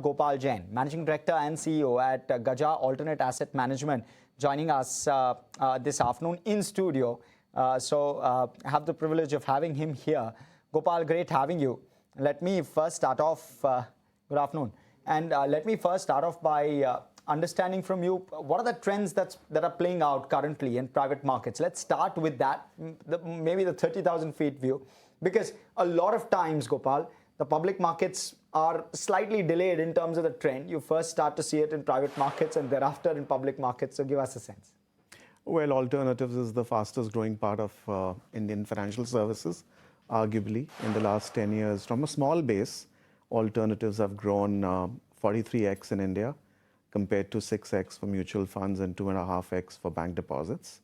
Gopal Jain, Managing Director and CEO at Gaja Alternate Asset Management, joining us this afternoon in studio. I have the privilege of having him here. Gopal, great having you. Let me first start off, good afternoon. And let me first start off by understanding from you, what are the trends that are playing out currently in private markets? Let's start with that, maybe the 30,000 feet view, because a lot of times, Gopal, the public markets are slightly delayed in terms of the trend. You first start to see it in private markets and thereafter in public markets. So give us a sense. Well, alternatives is the fastest growing part of Indian financial services, arguably. In the last 10 years, from a small base, alternatives have grown 43x in India, compared to 6x for mutual funds and 2.5x for bank deposits.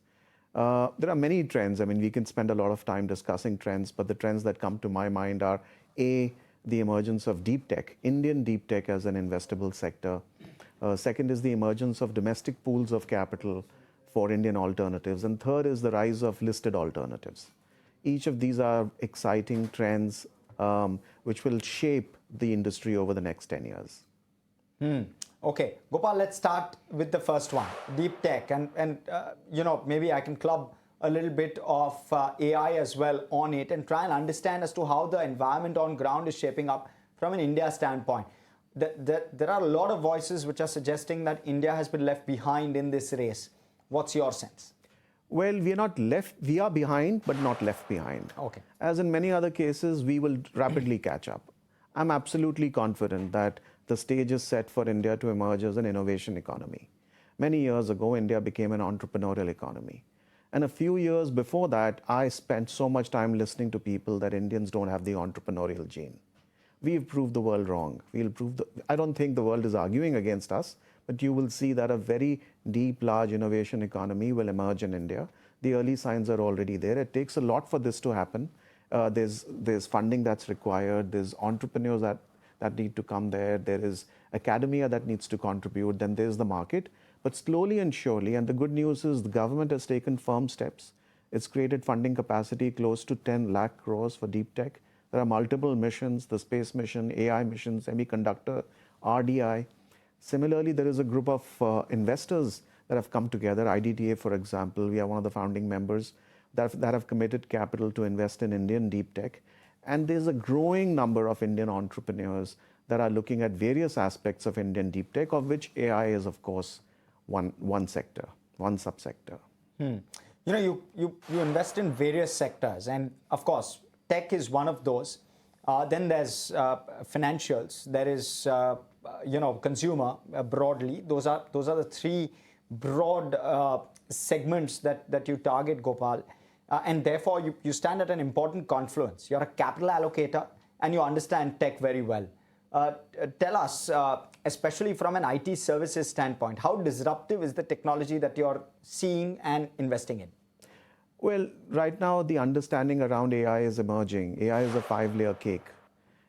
There are many trends. I mean, we can spend a lot of time discussing trends, but the trends that come to my mind are, A, the emergence of deep tech, Indian deep tech as an investable sector. Second is the emergence of domestic pools of capital for Indian alternatives. And third is the rise of listed alternatives. Each of these are exciting trends which will shape the industry over the next 10 years. Okay, Gopal, let's start with the first one, deep tech. And maybe I can club a little bit of AI as well on it and try and understand as to how the environment on ground is shaping up from an India standpoint. There are a lot of voices which are suggesting that India has been left behind in this race. What's your sense? Well, we are not left, we are behind, but not left behind. Okay. As in many other cases, we will rapidly catch up. I'm absolutely confident that the stage is set for India to emerge as an innovation economy. Many years ago, India became an entrepreneurial economy. And a few years before that, I spent so much time listening to people that Indians don't have the entrepreneurial gene. We've proved the world wrong. I don't think the world is arguing against us, but you will see that a very deep, large innovation economy will emerge in India. The early signs are already there. It takes a lot for this to happen. There's funding that's required. There's entrepreneurs that need to come there. There is academia that needs to contribute. Then there's the market. But slowly and surely, and the good news is the government has taken firm steps. It's created funding capacity close to 10 lakh crores for deep tech. There are multiple missions, the space mission, AI missions, semiconductor, RDI. Similarly, there is a group of investors that have come together. IDTA, for example, we are one of the founding members that have committed capital to invest in Indian deep tech. And there's a growing number of Indian entrepreneurs that are looking at various aspects of Indian deep tech, of which AI is, of course, one sector, one subsector. You invest in various sectors, and of course, tech is one of those. Then there's financials. There is consumer broadly. Those are the three broad segments that you target, Gopal. And therefore, you stand at an important confluence. You're a capital allocator, and you understand tech very well. Tell us, especially from an IT services standpoint, how disruptive is the technology that you're seeing and investing in? Well, right now, the understanding around AI is emerging. AI is a 5-layer cake.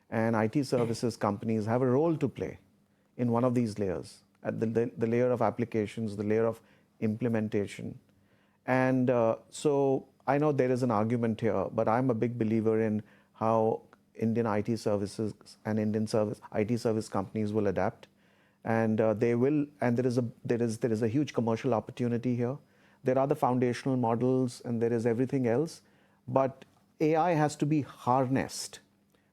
And IT services companies have a role to play in one of these layers, at the layer of applications, the layer of implementation. And so I know there is an argument here, but I'm a big believer in how Indian IT services and Indian IT service companies will adapt, and they will. And there is a huge commercial opportunity here. There are the foundational models, and there is everything else. But AI has to be harnessed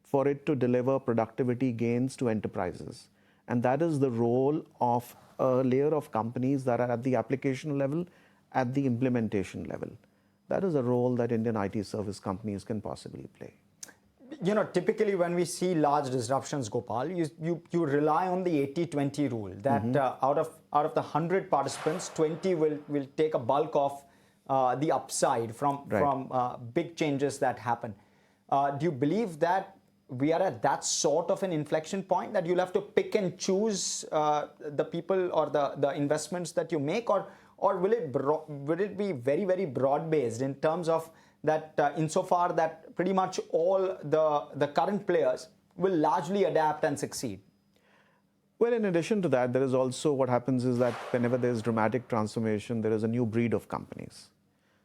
for it to deliver productivity gains to enterprises, and that is the role of a layer of companies that are at the application level, at the implementation level. That is a role that Indian IT service companies can possibly play. Typically when we see large disruptions, Gopal, you rely on the 80-20 rule, that out of the 100 participants, 20 will take a bulk of the upside from big changes that happen. Do you believe that we are at that sort of an inflection point, that you'll have to pick and choose the people or the investments that you make, or will it be very, very broad-based in terms of that insofar that pretty much all the current players will largely adapt and succeed? Well, in addition to that, there is also what happens is that whenever there's dramatic transformation, there is a new breed of companies.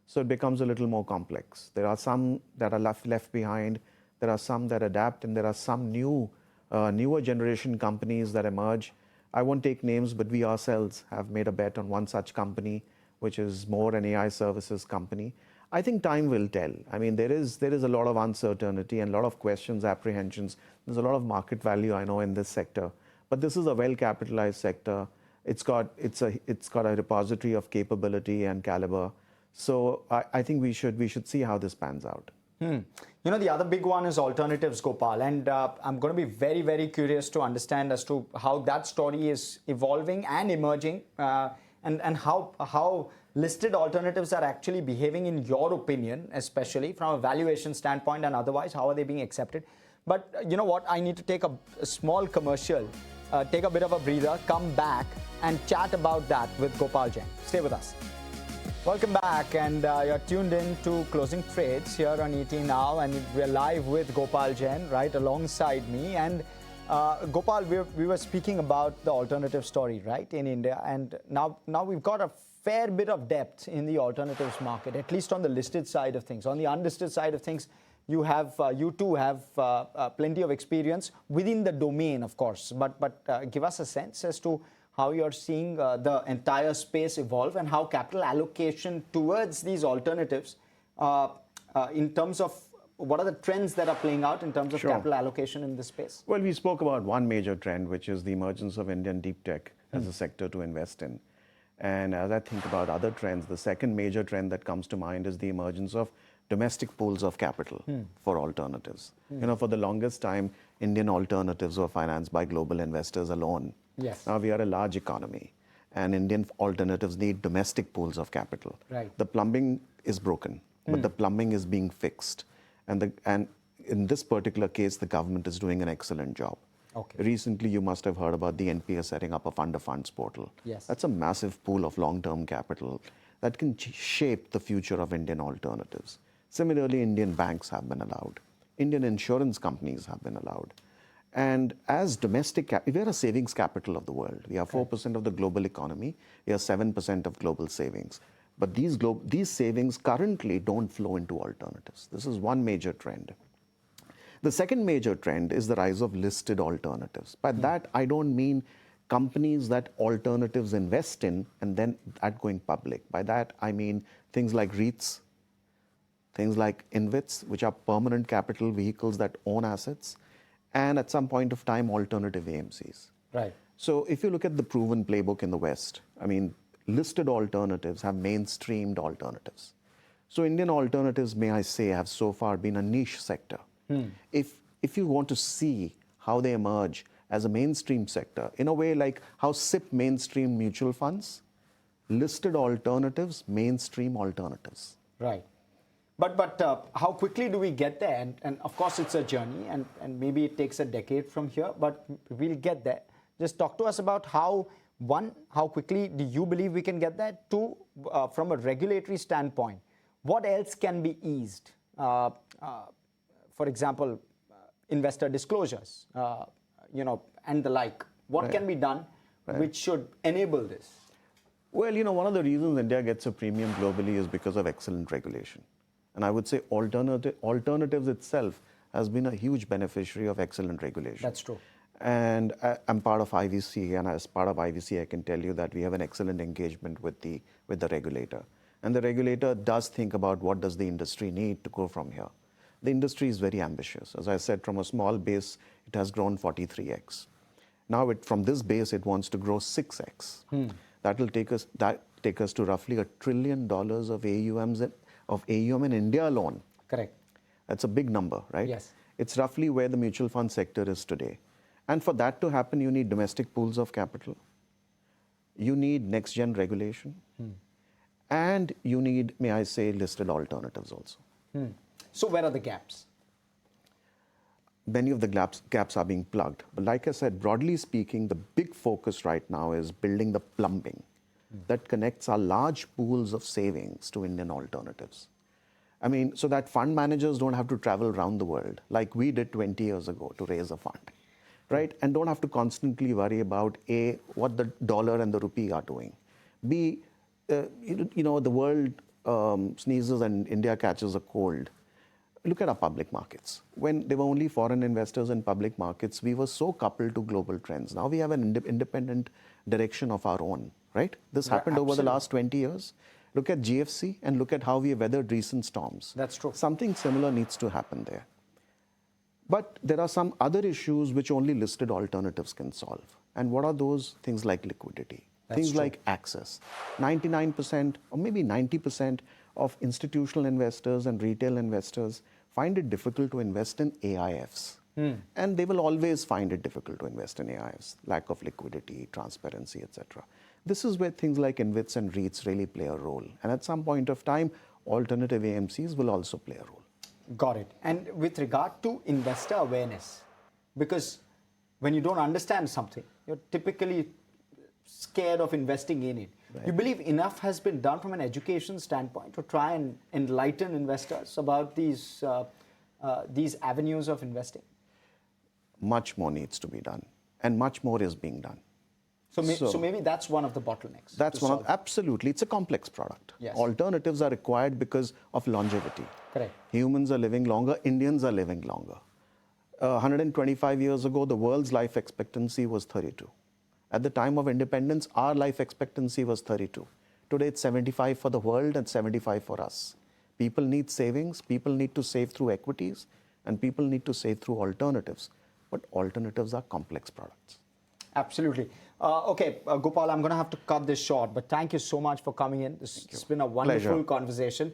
So it becomes a little more complex. There are some that are left behind, there are some that adapt, and there are some new newer generation companies that emerge. I won't take names, but we ourselves have made a bet on one such company, which is more an AI services company. I think time will tell. I mean, there is a lot of uncertainty and a lot of questions, apprehensions. There's a lot of market value, I know, in this sector. But this is a well-capitalized sector. It's got a repository of capability and caliber. So I think we should see how this pans out. You know, the other big one is alternatives, Gopal, and I'm going to be very, very curious to understand as to how that story is evolving and emerging, and how listed alternatives are actually behaving in your opinion, especially from a valuation standpoint and otherwise, how are they being accepted? But you know what, I need to take a small commercial, take a bit of a breather, come back and chat about that with Gopal Jain. Stay with us. Welcome back, and you're tuned in to Closing Trades here on ET Now, and we're live with Gopal Jain right alongside me. And Gopal, we were speaking about the alternative story, right, in India, and now we've got a fair bit of depth in the alternatives market, at least on the listed side of things. On the unlisted side of things, you too have plenty of experience within the domain, of course. But give us a sense as to how you're seeing the entire space evolve and how capital allocation towards these alternatives, in terms of what are the trends that are playing out in terms of capital allocation in this space? Well, we spoke about one major trend, which is the emergence of Indian deep tech as a sector to invest in. And as I think about other trends, the second major trend that comes to mind is the emergence of domestic pools of capital for alternatives. You know, for the longest time, Indian alternatives were financed by global investors alone. Yes. Now we are a large economy, and Indian alternatives need domestic pools of capital. Right. The plumbing is broken, but the plumbing is being fixed. And in this particular case, the government is doing an excellent job. Okay. Recently, you must have heard about the NPA setting up a fund of funds portal. Yes. That's a massive pool of long-term capital that can shape the future of Indian alternatives. Similarly, Indian banks have been allowed. Indian insurance companies have been allowed. And as domestic, we are a savings capital of the world. We are 4% of the global economy. We are 7% of global savings. But these savings currently don't flow into alternatives. This is one major trend. The second major trend is the rise of listed alternatives. By that, I don't mean companies that alternatives invest in and then that going public. By that, I mean things like REITs, things like InvITs, which are permanent capital vehicles that own assets, and at some point of time, alternative AMCs. Right. So if you look at the proven playbook in the West, I mean, listed alternatives have mainstreamed alternatives. So Indian alternatives, may I say, have so far been a niche sector. If you want to see how they emerge as a mainstream sector, in a way like how SIP mainstream mutual funds, listed alternatives mainstream alternatives. Right. But how quickly do we get there? And of course, it's a journey, and maybe it takes a decade from here, but we'll get there. Just talk to us about how quickly do you believe we can get there? Two, from a regulatory standpoint, what else can be eased? For example, investor disclosures, and the like. What can be done which should enable this? Well, you know, one of the reasons India gets a premium globally is because of excellent regulation. And I would say alternatives itself has been a huge beneficiary of excellent regulation. That's true. And I'm part of IVC, and as part of IVC, I can tell you that we have an excellent engagement with the regulator. And the regulator does think about what does the industry need to go from here. The industry is very ambitious. As I said, from a small base, it has grown 43x. Now, from this base, it wants to grow 6x. That will take us to roughly $1 trillion of AUM in India alone. Correct. That's a big number, right? Yes. It's roughly where the mutual fund sector is today. And for that to happen, you need domestic pools of capital. You need next-gen regulation. And you need, may I say, listed alternatives also. So where are the gaps? Many of the gaps are being plugged. But like I said, broadly speaking, the big focus right now is building the plumbing that connects our large pools of savings to Indian alternatives. I mean, so that fund managers don't have to travel around the world like we did 20 years ago to raise a fund, right? And don't have to constantly worry about A, what the dollar and the rupee are doing. B, the world sneezes and India catches a cold. look at our public markets. When there were only foreign investors in public markets, we were so coupled to global trends. Now we have an independent direction of our own, right? This happened over the last 20 years. Look at GFC and look at how we have weathered recent storms. That's true. Something similar needs to happen there. But there are some other issues which only listed alternatives can solve. And what are those? Things like liquidity, things like access. 99% or maybe 90% of institutional investors and retail investors find it difficult to invest in AIFs. And they will always find it difficult to invest in AIFs, lack of liquidity, transparency, etc. This is where things like InvITs and REITs really play a role. And at some point of time, alternative AMCs will also play a role. Got it. And with regard to investor awareness, because when you don't understand something, you're typically scared of investing in it. Right. You believe enough has been done from an education standpoint to try and enlighten investors about these avenues of investing? Much more needs to be done, and much more is being done. So maybe that's one of the bottlenecks. That's one of, absolutely. It's a complex product. Yes. Alternatives are required because of longevity. Correct. Humans are living longer, Indians are living longer. 125 years ago, the world's life expectancy was 32. At the time of independence, our life expectancy was 32. Today, it's 75 for the world and 75 for us. People need savings, people need to save through equities, and people need to save through alternatives. But alternatives are complex products. Absolutely. Okay, Gopal, I'm going to have to cut this short, but thank you so much for coming in. It's been a wonderful conversation.